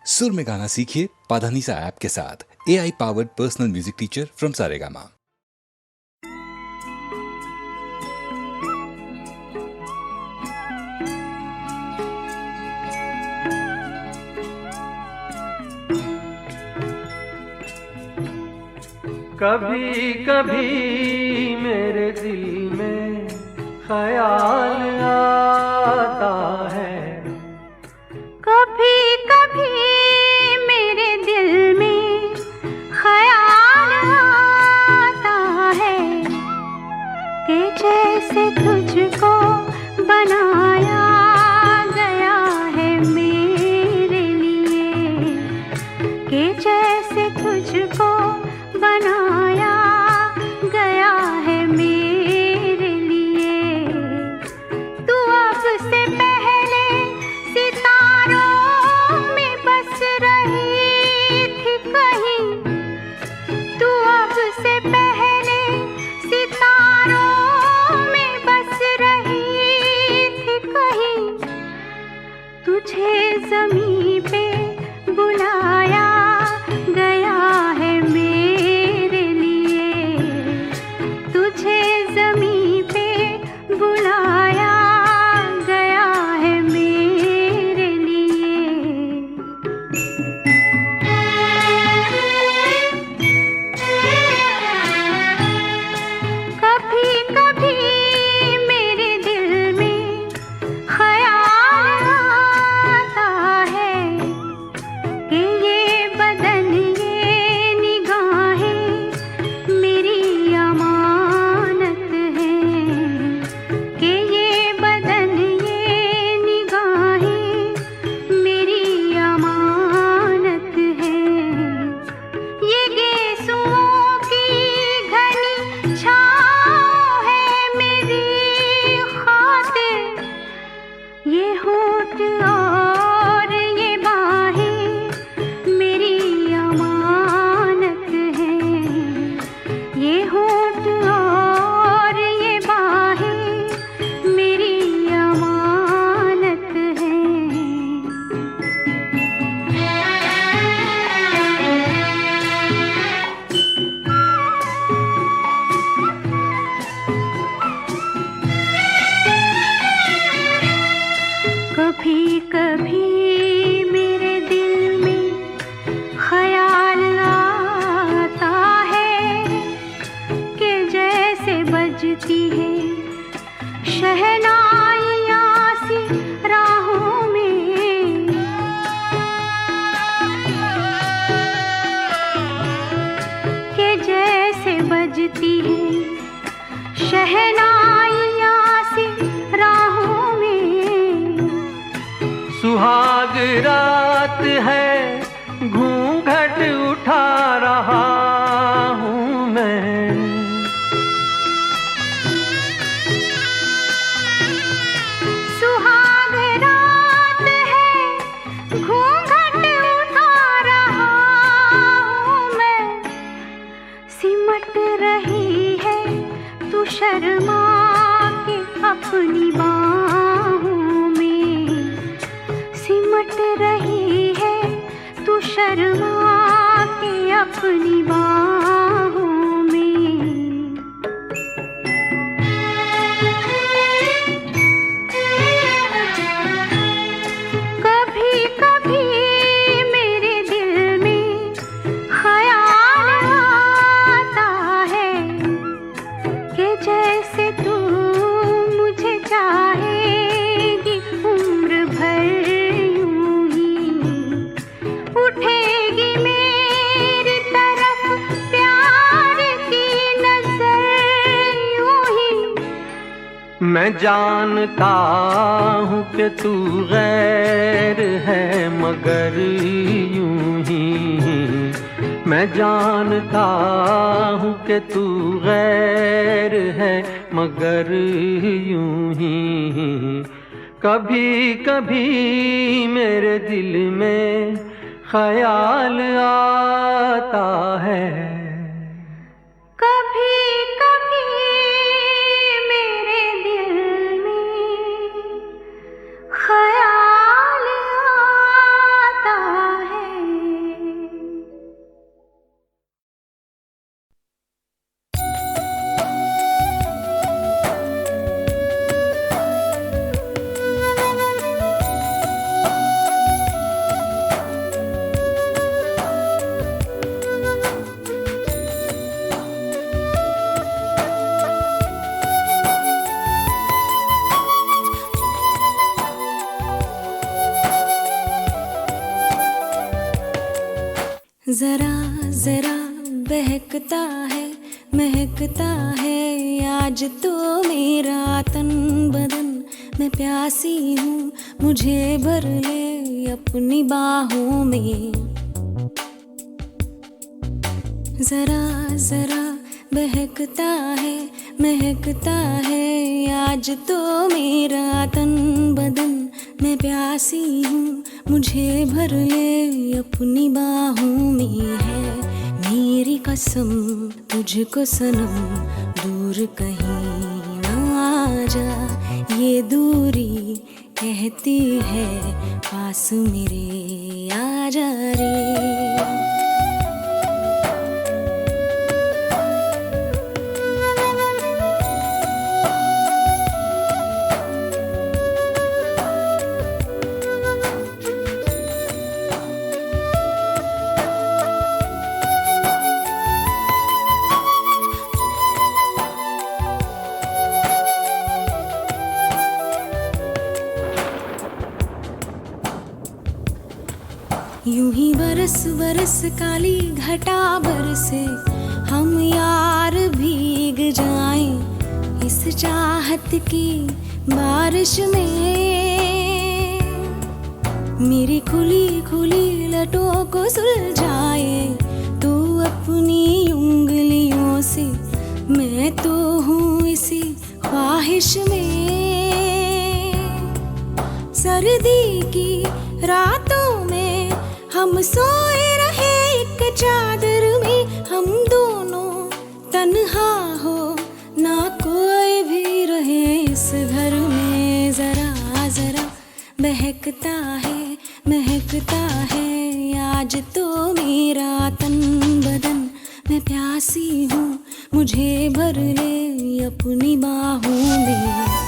सुर में गाना सीखिए पाधानीसा ऐप के साथ। AI powered personal music teacher from Saregama. कभी कभी मेरे दिल में ख्याल आता है, कभी कभी मेरे दिल में ख्याल आता है कि जैसे तुझको बनाया गया है मेरे लिए, कि जैसे तुझको बनाया गया है मेरे लिए। तू अब से पहले सितारों में बस रही थी कहीं, तू अब से पहले सितारों में बस रही थी कहीं। तुझे ज़मीं पे बुलाया गया है मेरे लिए, तुझे ज़मीं पे बुलाया गया है मेरे लिए। कभी कभी मेरे दिल में ख्याल आता है कि ये बदन ये निगाहें मेरी अमानत हैं, कि ये बदन ये निगाहें मेरी अमानत हैं। ये गेसुओं की घनी छाँव है मेरी खातिर, ये होठ और ये बाहें मेरी अमानत हैं, ये होठ और ये बाहें मेरी अमानत हैं। कभी कभी मेरे दिल में ख्याल आता है कि जैसे बजती है शहनाइयाँ सी राहों में, कि जैसे बजती है शहनाइयाँ सी राहों में। सुहाग रात है घूंघट उठा रहा हूँ मैं, सुहाग रात है घूंघट उठा रहा हूँ मैं। सिमट रही है तू शर्मा के अपनी बाहों में, सिमट रही है तू शर्मा के अपनी बाहों में। कभी कभी मेरे दिल में ख्याल आता है कि जैसे तू मुझे चाहेगी उम्र भर यूं ही, उठेगी मेरी तरफ प्यार की नजर यूं ही। मैं जानता हूँ कि तू गैर है मगर यूं ही, मैं जानता हूँ कि तू गैर है मगर यूं ही। कभी कभी मेरे दिल में ख्याल आता है, कभी कभी मेरे दिल में ख्याल आता है। जरा जरा बहकता है महकता है आज तो मेरा तन बदन। मैं प्यासी हूँ मुझे भर ले अपनी बाहों में। जरा जरा बहकता है महकता है आज तो मेरा तन बदन। मैं प्यासी हूँ मुझे भर ले अपनी बाहों में। है मेरी कसम तुझको सनम दूर कहीं ना जा। ये दूरी कहती है पास मेरे आ जा रे। यूं ही बरस बरस काली घटा बरसे हम यार भीग जाएं इस चाहत की बारिश में। मेरी खुली खुली लटों को सुलझाए तू अपनी उंगलियों से। मैं तो हूँ इसी ख्वाहिश में। सर्दी की रातों में हम सोए रहे एक चादर में। हम दोनों तन्हा हो ना कोई भी रहे इस घर में। जरा जरा बहकता है महकता है आज तो मेरा तन बदन। मैं प्यासी हूँ मुझे भर ले अपनी बाहों में।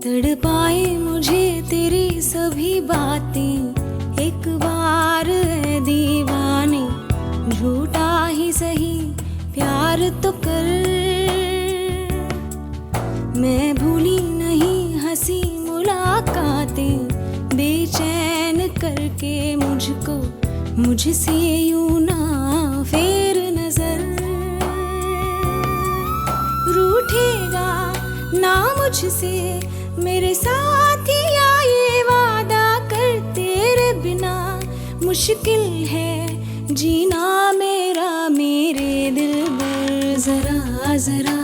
तड़पाए मुझे तेरी सभी बातें एक बार है दीवाने। झूठा ही सही प्यार तो कर। मैं भूली नहीं हंसी मुलाकातें बेचैन करके मुझको मुझसे यूं ना फेर नजर। रूठेगा ना मुझसे मेरे साथिया ये वादा कर। तेरे बिना मुश्किल है जीना मेरा मेरे दिल पर। जरा जरा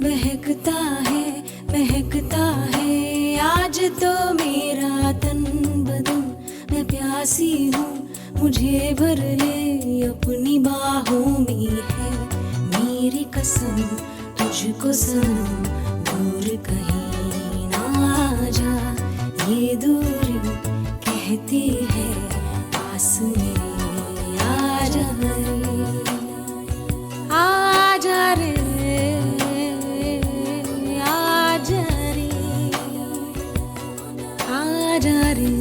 बहकता है महकता है आज तो मेरा तन बदन। मैं प्यासी हूँ मुझे भर ले अपनी बाहों में। है मेरी कसम तुझको सनम दूर कहीं जा। ये दूरी कहती है पास मेरे आ जा रे। आ जा रे आ जा रे आ जा रे।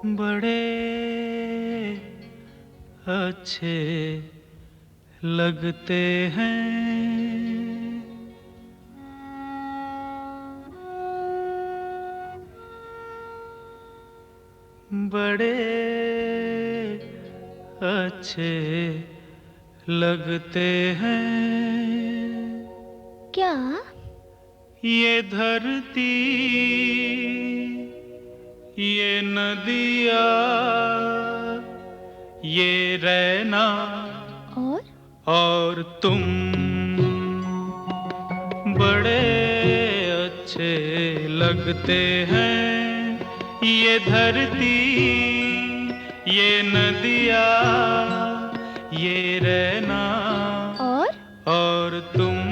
बड़े अच्छे लगते हैं। बड़े अच्छे लगते हैं। क्या? ये धरती, ये नदियाँ, ये रहना और तुम बड़े अच्छे लगते हैं। ये धरती, ये नदियाँ, ये रहना और तुम।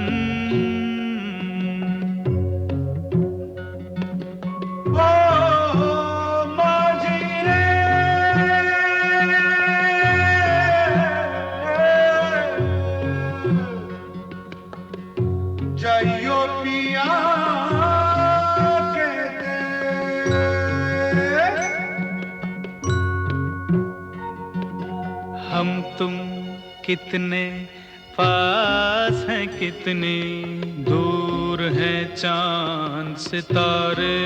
जाइयो पिया कहते, हम तुम कितने पास हैं, कितनी दूर हैं चांद सितारे।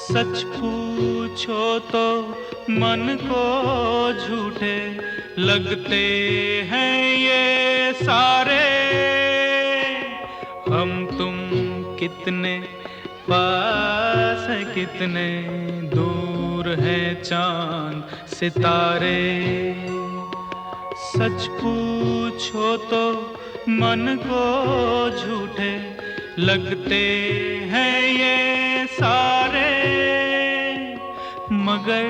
सच पूछो तो मन को झूठे लगते हैं ये सारे। हम तुम कितने पास हैं, कितने दूर हैं चांद सितारे। सच पूछो तो मन को झूठे लगते हैं ये सारे। मगर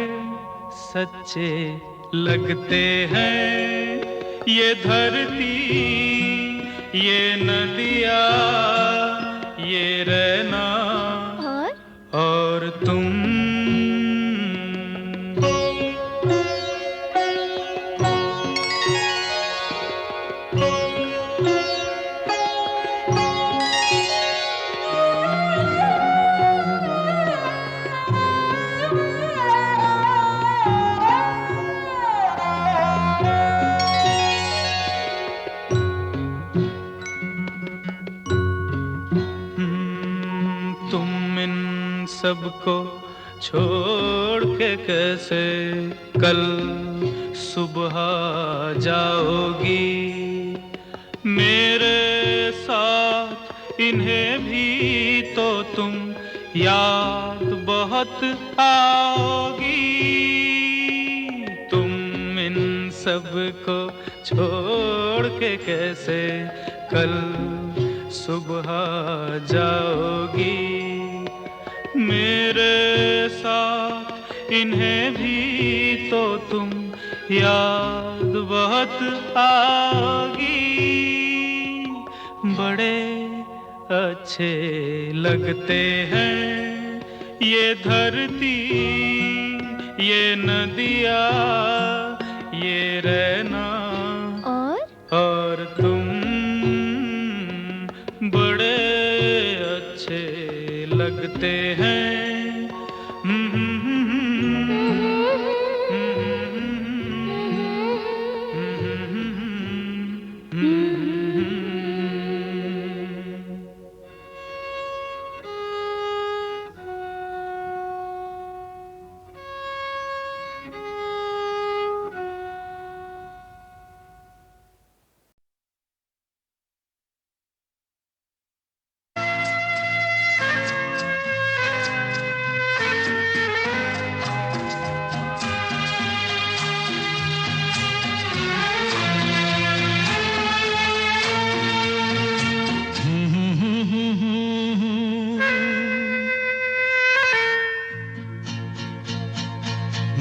सच्चे लगते हैं ये धरती, ये नदियाँ, ये रहना और तुम। सबको छोड़ के कैसे कल सुबह जाओगी। मेरे साथ इन्हें भी तो तुम याद बहुत आओगी। तुम इन सबको छोड़ के कैसे कल सुबह जाओगी। मेरे साथ इन्हें भी तो तुम याद बहुत आओगी। बड़े अच्छे लगते हैं ये धरती, ये नदियाँ, ये रहना और तुम बड़े अच्छे लगते हैं।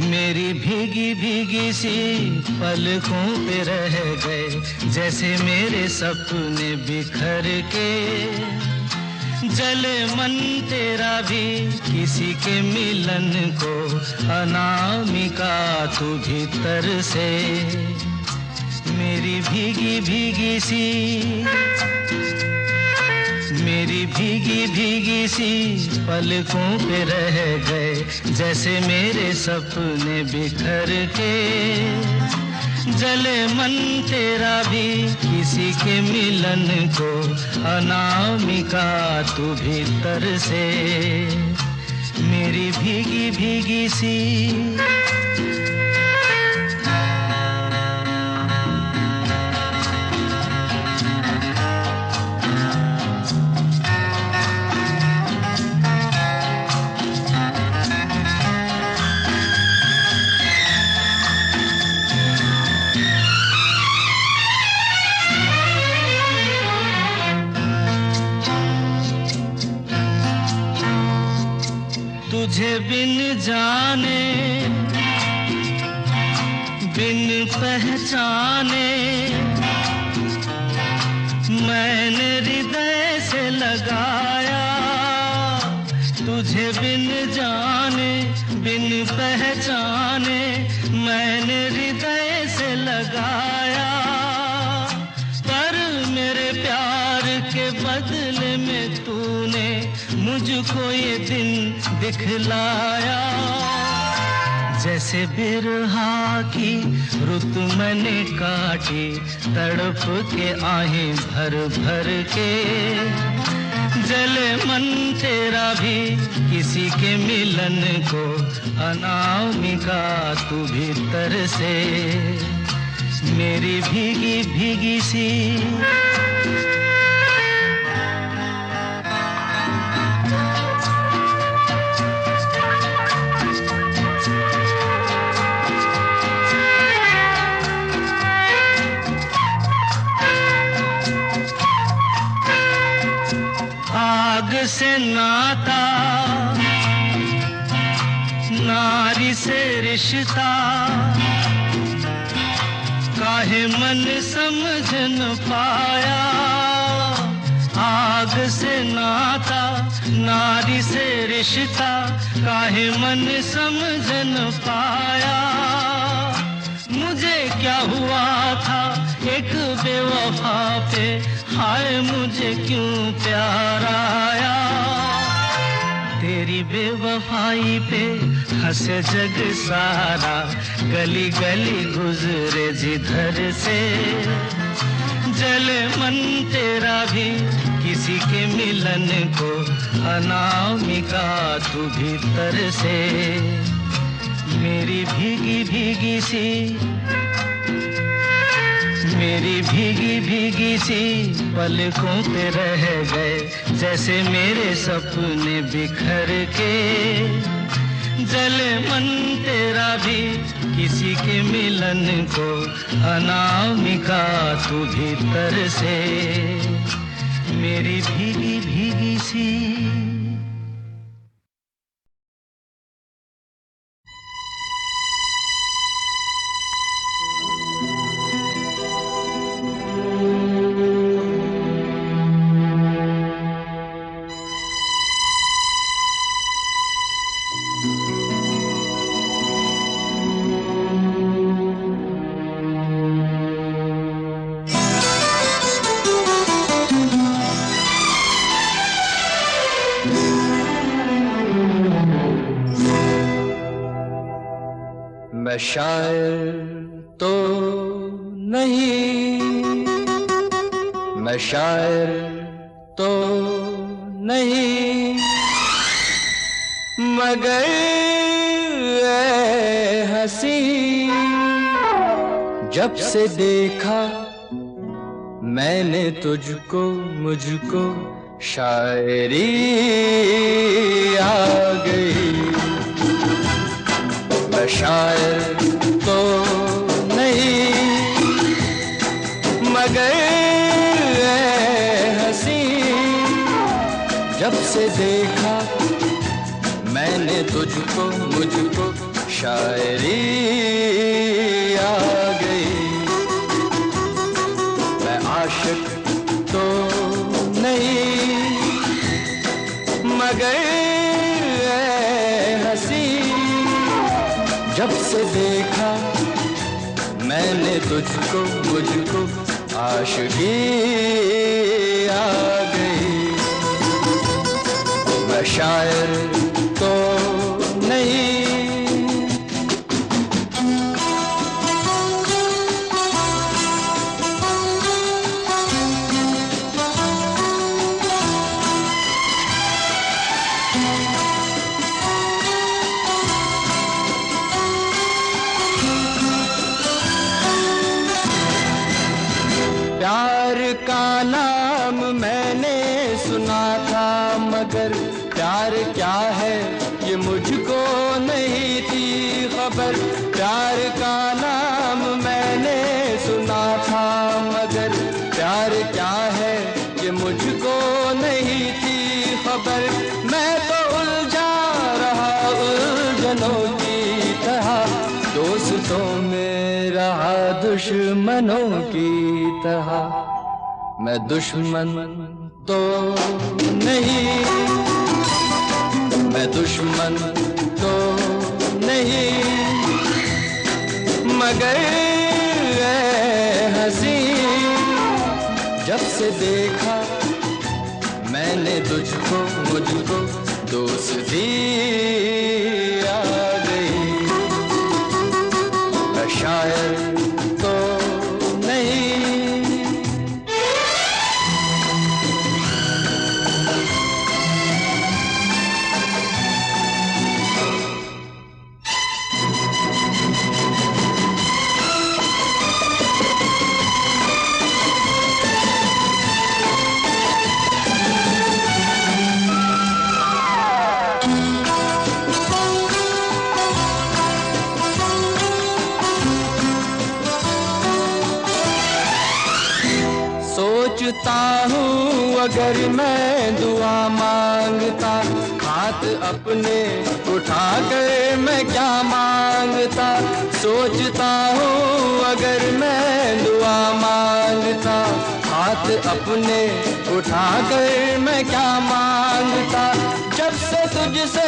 मेरी भीगी भीगी सी पलकों पे रह गए जैसे मेरे सपने बिखर के। जले मन तेरा भी किसी के मिलन को, अनामिका तू भीतर से। मेरी भीगी भीगी सी मेरी भीगी भीगी सी पलकों पे रह गए, जैसे मेरे सपने बिखर के। जले मन तेरा भी किसी के मिलन को, अनामिका तू भीतर से मेरी भीगी भीगी सी। तुझे बिन जाने बिन पहचाने मैंने हृदय से लगाया। तुझे बिन जाने बिन पहचाने मैंने हृदय से लगाया, पर मेरे प्यार के बदले में तूने मुझको ये दिन दिखलाया। जैसे बिरहा की रुत मैंने काटी, तड़प के आहें भर भर के। जले मन तेरा भी किसी के मिलन को, अनामिका तू भीतर से मेरी भीगी भीगी सी। आग से नाता, नारी से रिश्ता, काहे मन समझ न पाया। आग से नाता, नारी से रिश्ता, काहे मन समझ न पाया। मुझे क्या हुआ था एक बेवफा पे, हाय मुझे क्यों प्यार आया। तेरी बेवफाई पे हंसे जग सारा, गली गली गुजरे जिधर से। जले मन तेरा भी किसी के मिलन को, अनामिका तू भीतर से मेरी भीगी भीगी सी। मेरी भीगी भीगी सी पलकों पे रह गए, जैसे मेरे सपने बिखर के। जले मन तेरा भी किसी के मिलन को, अनामिका तू भीतर से मेरी भीगी भीगी सी। मैं शायर तो नहीं, मैं शायर तो नहीं, मगर ऐ हंसी जब से देखा मैंने तुझको, मुझको शायरी आ गई। मैं शायर तो नहीं, मगर ऐ हंसी जब से देखा मैंने तुझको, मुझको शायरी आ गई। मैं आशिक तो नहीं, मगर ऐ हंसी जब से देखा मैंने तुझको, मुझको आशिकी आ गई। शायर तो नहीं। प्यार का नाम मैंने सुना था, मगर प्यार क्या है ये मुझको नहीं थी खबर। प्यार का नाम मैंने सुना था, मगर प्यार क्या है ये मुझको नहीं थी खबर। मैं तो उलझा रहा उलझनों की तरह, दोस्तों में रहा दुश्मनों की तरह। मैं दुश्मन तो नहीं, मैं दुश्मन तो नहीं, मगर हंसी जब से देखा मैंने तुझको मुझको दोस्ती आ गई। शायर तो नहीं। सोचता हूँ अगर मैं दुआ मांगता, हाथ अपने उठा कर मैं क्या मांगता। सोचता हूँ अगर मैं दुआ मांगता, हाथ अपने उठा कर मैं क्या मांगता। जब से तुझसे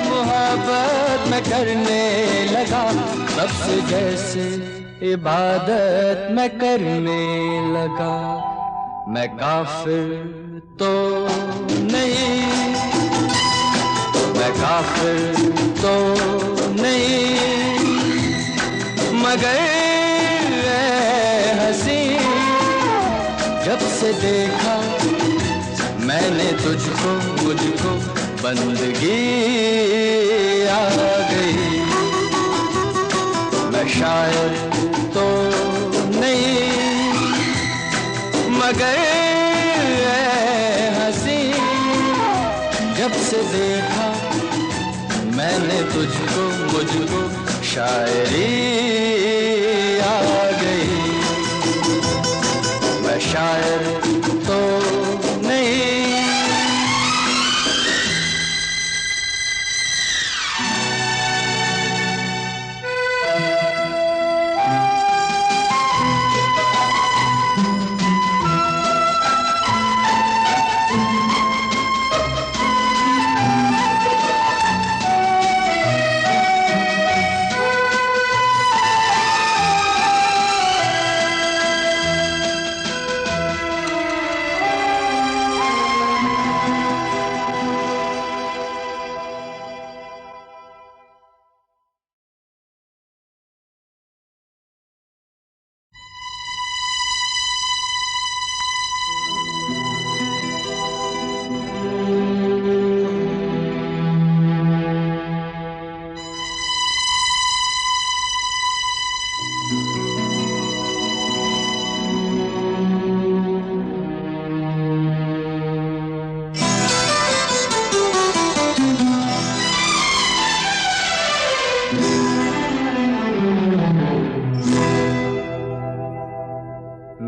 मोहब्बत मैं करने लगा, तब से जैसे इबादत मैं करने लगा। मैं काफिर तो नहीं, मैं काफिर तो नहीं, मगर हंसी जब से देखा मैंने तुझको मुझको बंदगी आ गई। मैं शायर तो नहीं, मगर हंसी जब से देखा मैंने तुझको मुझको शायरी आ गई। मैं शायर तो नहीं।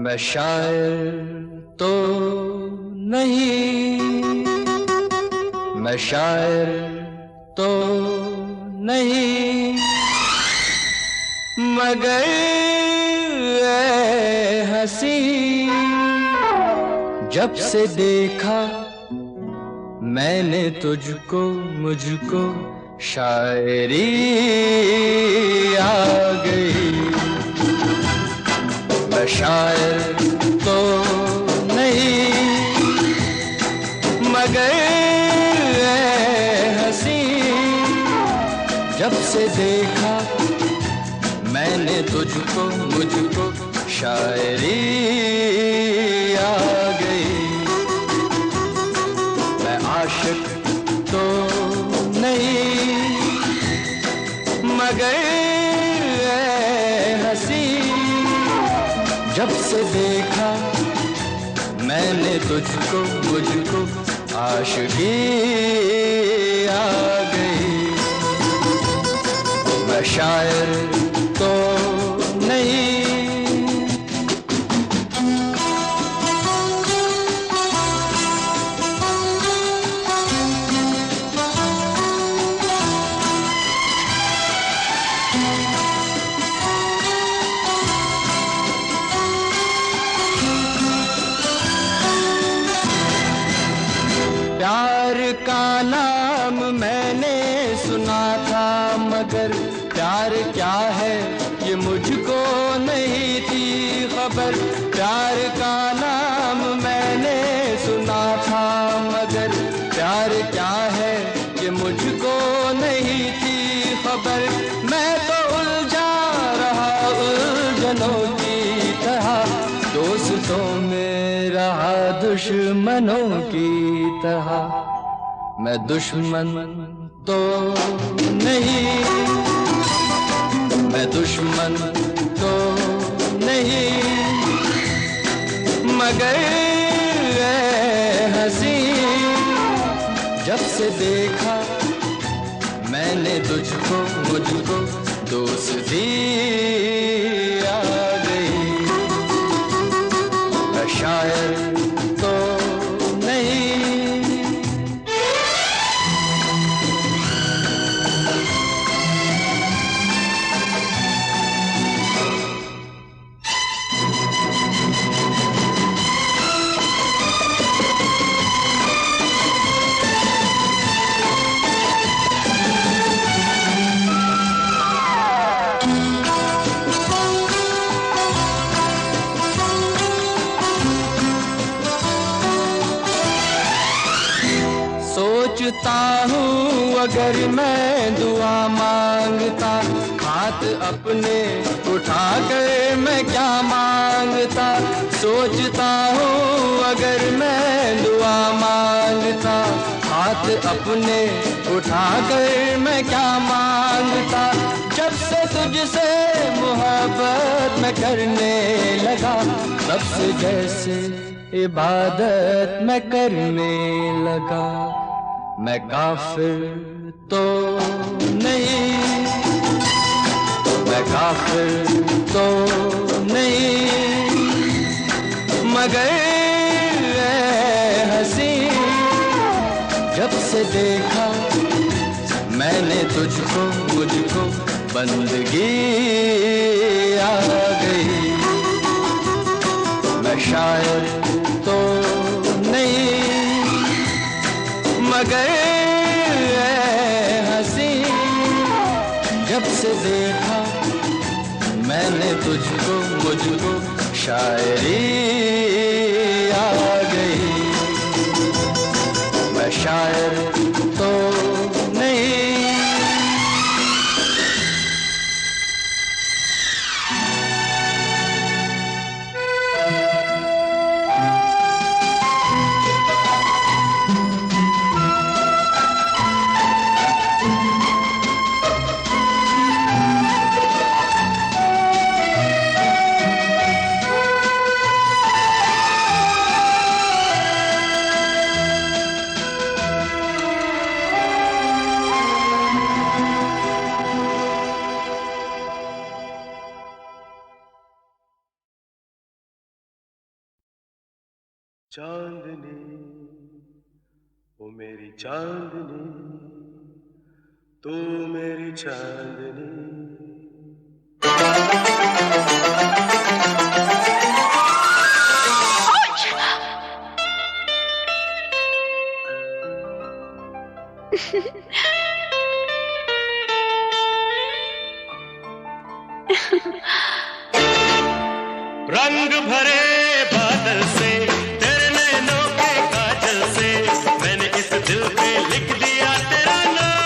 मैं शायर तो नहीं, मैं शायर तो नहीं, मगर हंसी जब से देखा मैंने तुझको मुझको शायरी आ गई। मैं शायर तो नहीं, मगर जब से देखा मैंने तुझको मुझको शायरी आ गई। मैं आशिक तो नहीं मगर हंसी, जब से देखा मैंने तुझको मुझको आशिकी आ गई। मैं शायर तो नहीं प्यार का नाम मैंने सुना था मगर प्यार क्या है ये मुझको नहीं थी खबर। प्यार का नाम मैंने सुना था मगर प्यार क्या है ये मुझको नहीं थी खबर। मैं तो उलझा रहा उलझनों की तरह, दोस्तों में रहा दुश्मनों की तरह। मैं दुश्मन तो नहीं, मैं दुश्मन तो नहीं मगर हंसी, जब से देखा मैंने तुझको मुझको दोस्ती आ गई। मैं शायर तो नहीं सोचता हूँ अगर मैं दुआ मांगता, हाथ अपने उठा कर मैं क्या मांगता। सोचता हूँ अगर मैं दुआ मांगता, हाथ अपने उठा कर मैं क्या मांगता। जब से तुझसे मोहब्बत मैं करने लगा, तब से जैसे इबादत मैं करने लगा। मैं काफिर तो नहीं, मैं काफिर तो नहीं मगर हंसी, जब से देखा मैंने तुझको मुझको बंदगी आ गई। मैं शायर तो नहीं मगर हंसी, जब से देखा मैंने तुझको मुझको शायरी आ गई। मैं शायर तो नहीं चांदनी ओ मेरी चांदनी, तू मेरी चांदनी। रंग भरे बादल से तेरे नैनों के काजल से मैंने इस दिल पे लिख दिया तेरा नाम।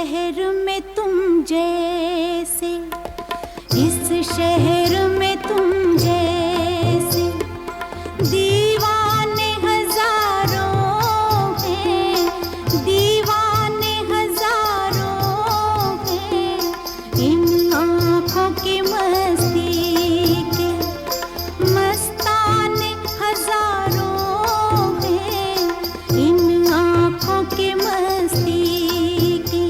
शहर में तुम जैसे, इस शहर में तुम जैसे दीवाने हजारों हैं, दीवाने हजारों हैं। इन आँखों की मस्ती के मस्ताने हजारों हैं, इन आँखों की मस्ती के।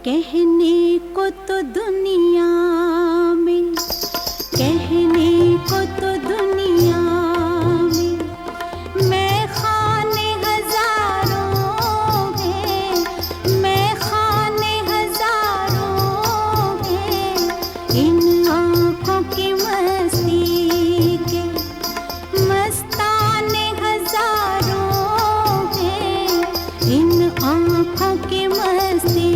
कहने को तो दुनिया में, कहने को तो दुनिया में मैं खाने हजारों हैं, मैं खाने हजारों हैं। इन आँखों की मस्ती के मस्ताने हजारों हैं, इन आँखों की मस्ती।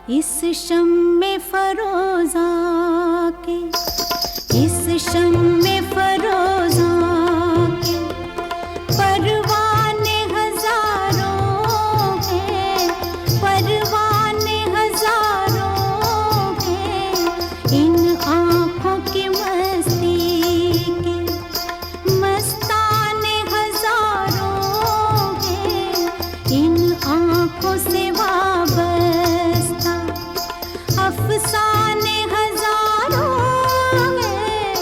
इस शम्मे फरोज़ा के, इस शम्मे फरोज़ा के परवाने हजारों हैं, परवाने हजारों हैं। इन आँखों की मस्ती के मस्ताने हजारों हैं, इन आँखों से वाबस्ता अफसाने हजारों हैं,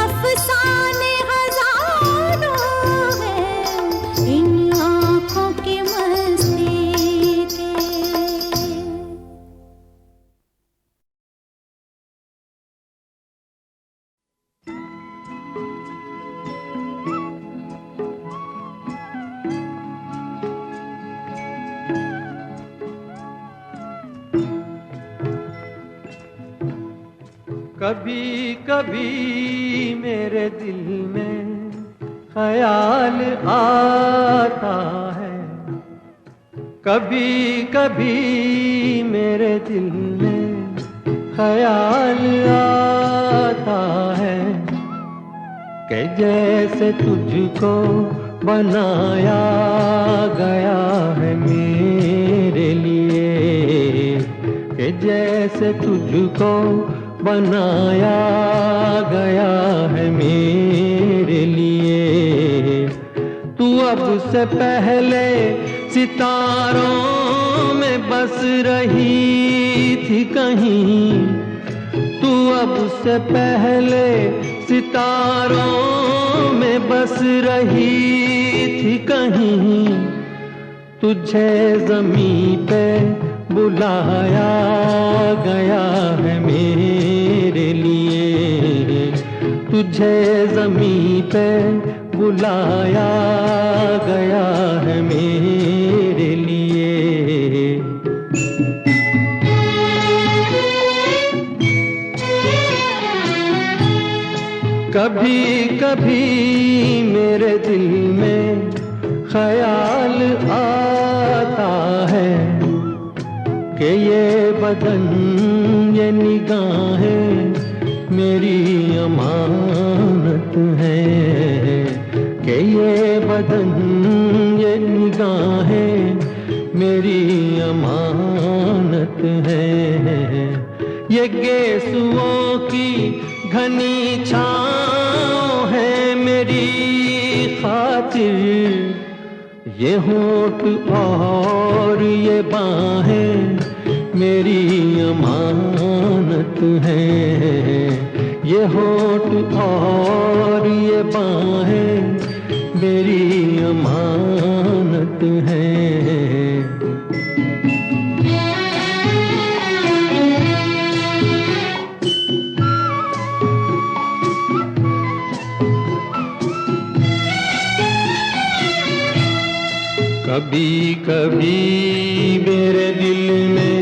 अफसाने हजारों हैं। इन आँखों की मस्ती के। कभी कभी मेरे दिल में ख्याल आता है, कभी कभी मेरे दिल में ख्याल आता है कि जैसे तुझको बनाया गया है मेरे लिए, कि जैसे तुझको बनाया गया है मेरे लिए। तू अब से पहले सितारों में बस रही थी कहीं, तू अब से पहले सितारों में बस रही थी कहीं। तुझे ज़मीं पे बुलाया गया है मेरे लिए, तुझे ज़मीं पे बुलाया गया है मेरे लिए। कभी कभी मेरे दिल में ख्याल आता है कि ये बदन ये निगाहें मेरी अमानत है, कि ये बदन ये निगाहें मेरी अमानत है। ये गेसुओं की घनी छाँव है मेरी खातिर, ये होठ और ये बाहें मेरी अमानत है। ये होठ और ये बाहें मेरी अमानत है। कभी कभी मेरे दिल में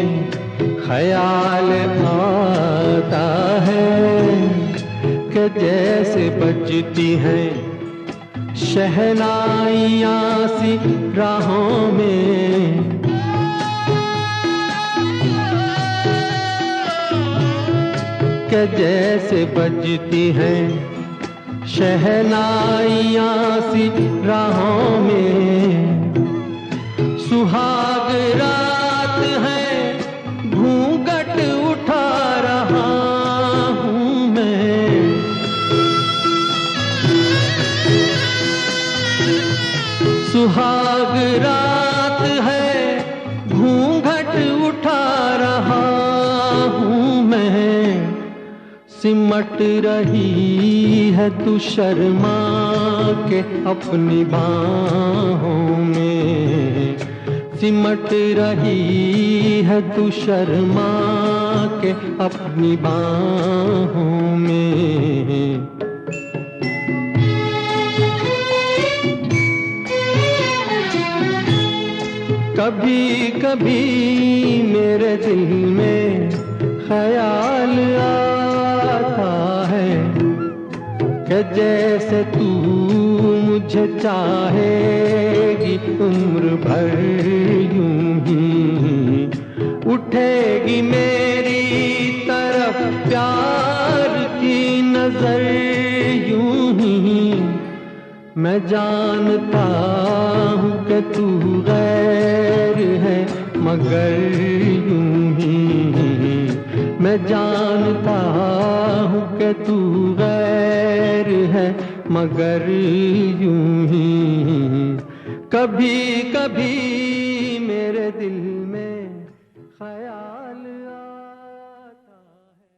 ख्याल आता है कि जैसे बजती हैं शहनाइयाँ सी राहों में, कि जैसे बजती हैं शहनाइयाँ सी राहों में। सुहाग रात है घूंघट उठा रहा हूँ मैं, सुहाग रात है घूंघट उठा रहा हूँ मैं। सिमट रही है तू शर्मा के अपनी बाहों में, सिमट रही है तू शर्मा के अपनी बाहों में। कभी कभी मेरे दिल में ख्याल आता है कि जैसे तू मुझे चाहेगी उम्र भर यूं ही, उठेगी मेरी तरफ प्यार की नजर यूं ही। मैं जानता हूँ कि तू गैर है मगर यूं ही, मैं जानता हूँ कि तू गैर है मगर यूं ही। कभी कभी मेरे दिल में ख्याल आता है।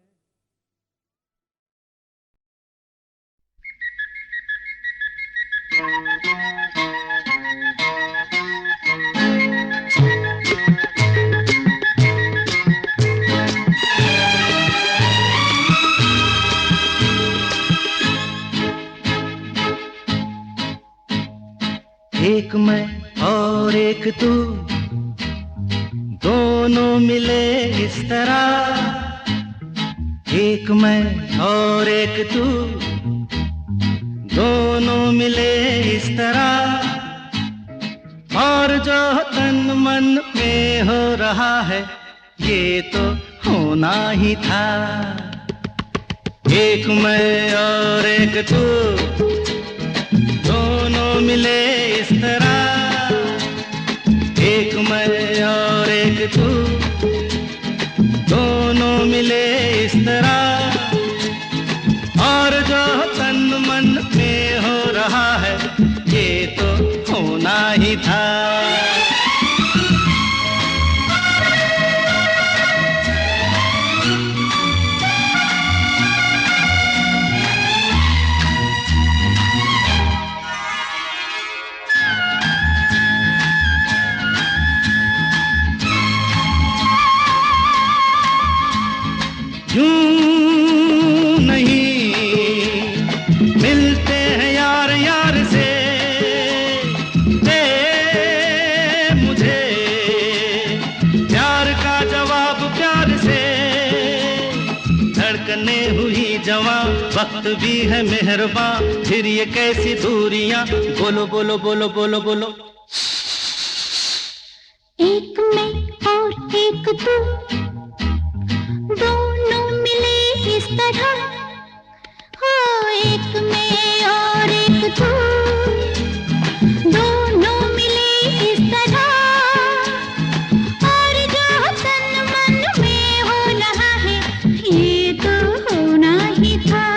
एक मैं और एक तू, दोनों मिले इस तरह। एक मैं और एक तू, दोनों मिले इस तरह। और जो तन मन में हो रहा है ये तो होना ही था। एक मैं और एक तू, दोनों मिले इस तरह। एक मैं और एक तू, दोनों मिले इस तरह। और जो तन मन में हो रहा है ये तो होना ही था। यूं नहीं मिलते हैं यार यार से, जवां, वक्त भी है मेहरबान, फिर ये कैसी दूरियां, बोलो बोलो बोलो बोलो बोलो। एक मैं और एक तू, दोनों मिले इस तरह, हो एक मैं और एक तू, दोनों मिले इस तरह, और जो तन मन में हो रहा है ये तो होना ही था।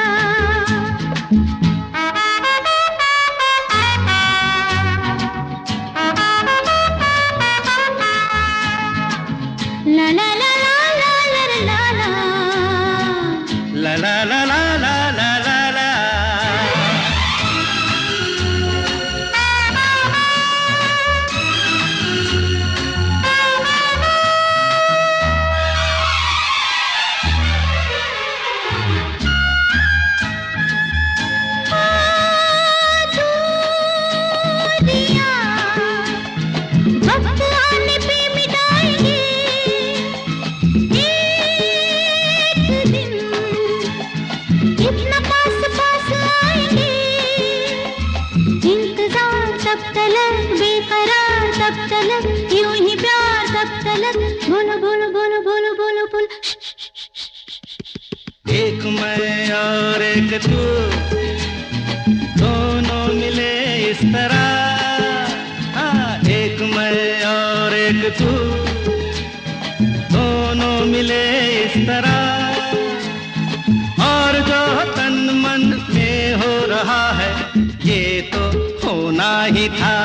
ला ला ला ला ला ला ला ला ला ला ला ला ला ला ला। वक्त आने पे मिटाएंगे एक दिन, इतना पास पास आएंगे, इंतजार तब तलक, बेकरार तब तलक, यूं ही प्यार तब तलक, बोलो बोलो बोलो बोलो बोलो बोलो। एक मैं और एक तू, दोनों मिले इस तरह, हाँ एक मैं और एक तू, दोनों मिले इस तरह, और जो तन मन में हो रहा है ये तो होना ही था।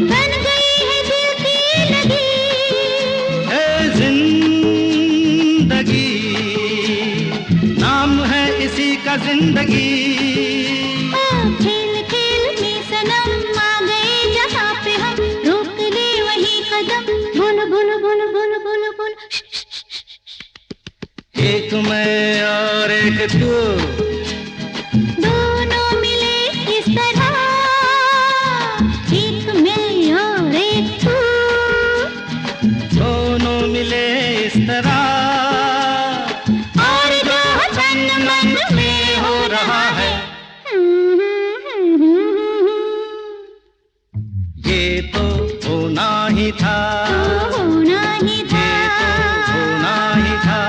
बन गई है दिल की लगी, ए जिंदगी नाम है इसी का जिंदगी, खेल खेल में सनम आ गए जहाँ पे हम, रोक ले वही कदम, बोलो बोलो बोलो बोलो बोलो बोलो। एक मैं और एक तू, दोनों मिले इस तरह, एक मैं और एक तू, दोनों मिले इस तरह, और जो तन मन में हो रहा है ये तो होना ही था, होना ही था। ये तो होना ही था।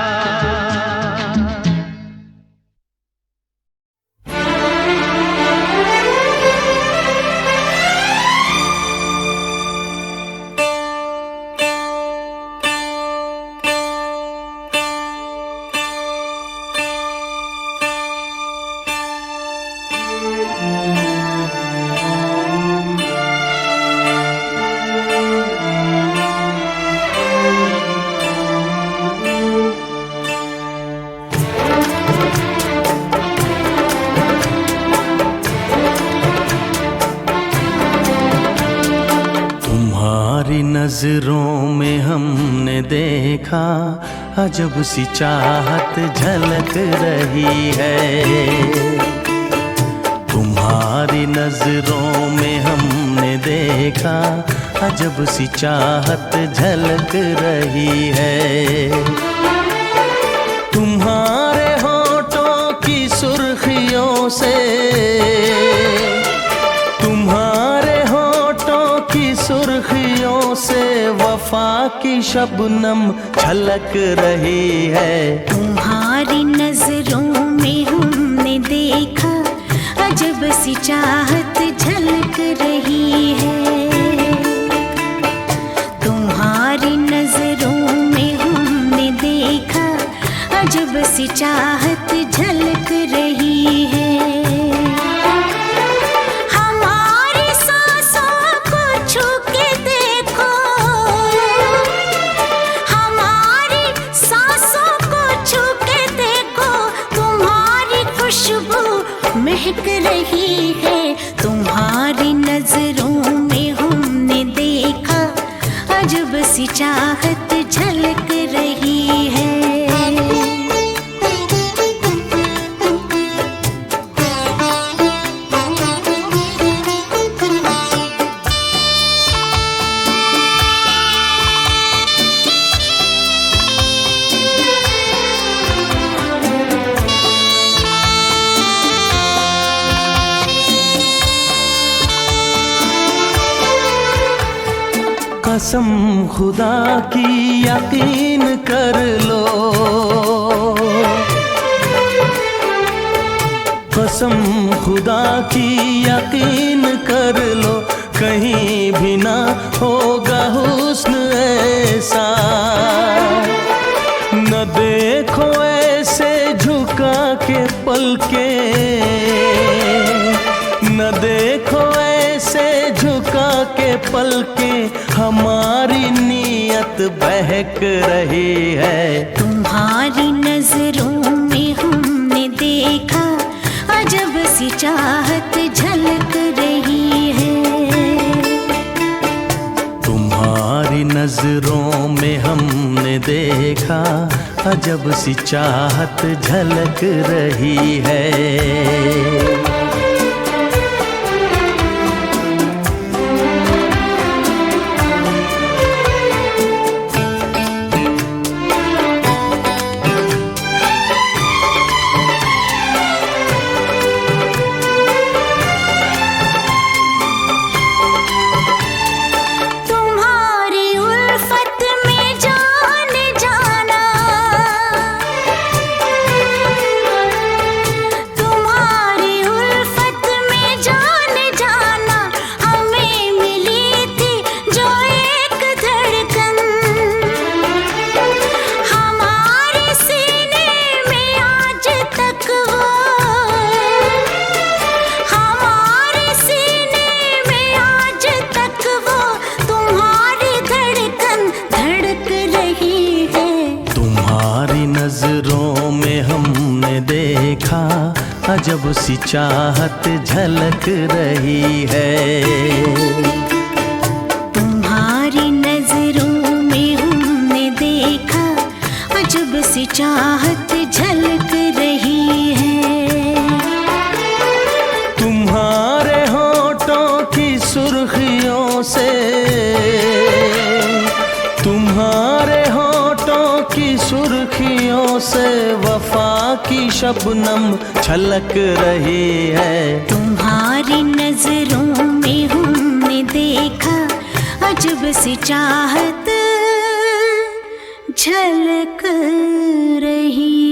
तुम्हारी नजरों में हमने देखा अजब सी चाहत झलक रही है, तुम्हारी नजरों में हमने देखा अजब सी चाहत झलक रही है, तुम्हारे होठों की सुर्खियों से, तुम्हारे होठों की सुर्खियों से वफा की शबनम छलक रही है। तुम्हारी नजरों में हमने देखा अजब सी चाहत झलक रही है, तुम्हारी नजरों में हमने देखा अजब सी चाहत झलक रही है। हमारी सांसों को छू के देखो, हमारी सांसों को छू के देखो, तुम्हारी खुशबू महक रही है। तुम्हारी नजरों में हमने देखा अजब सी चाहत कसम खुदा की यकीन कर लो, कसम खुदा की यकीन कर लो, कहीं भी ना होगा हुस्न ऐसा। न देखो ऐसे झुका के पलके, न देखो ऐसे झुका के पलके, हमारी नीयत बहक रही है। तुम्हारी नजरों में हमने देखा अजब सी चाहत झलक रही है। तुम्हारी नजरों में हमने देखा अजब सी चाहत झलक रही है। नजरों में हमने देखा अजब सी चाहत झलक रही है। तुम्हारी नजरों में हमने देखा अजब सी चाहत झलक रही है। तुम्हारे होठों की सुर्खियों से, तुम्हारे होठों की सुर्खियों से वफा की शबनम छलक रही है। तुम्हारी नजरों में हमने देखा अजब सी चाहत झलक रही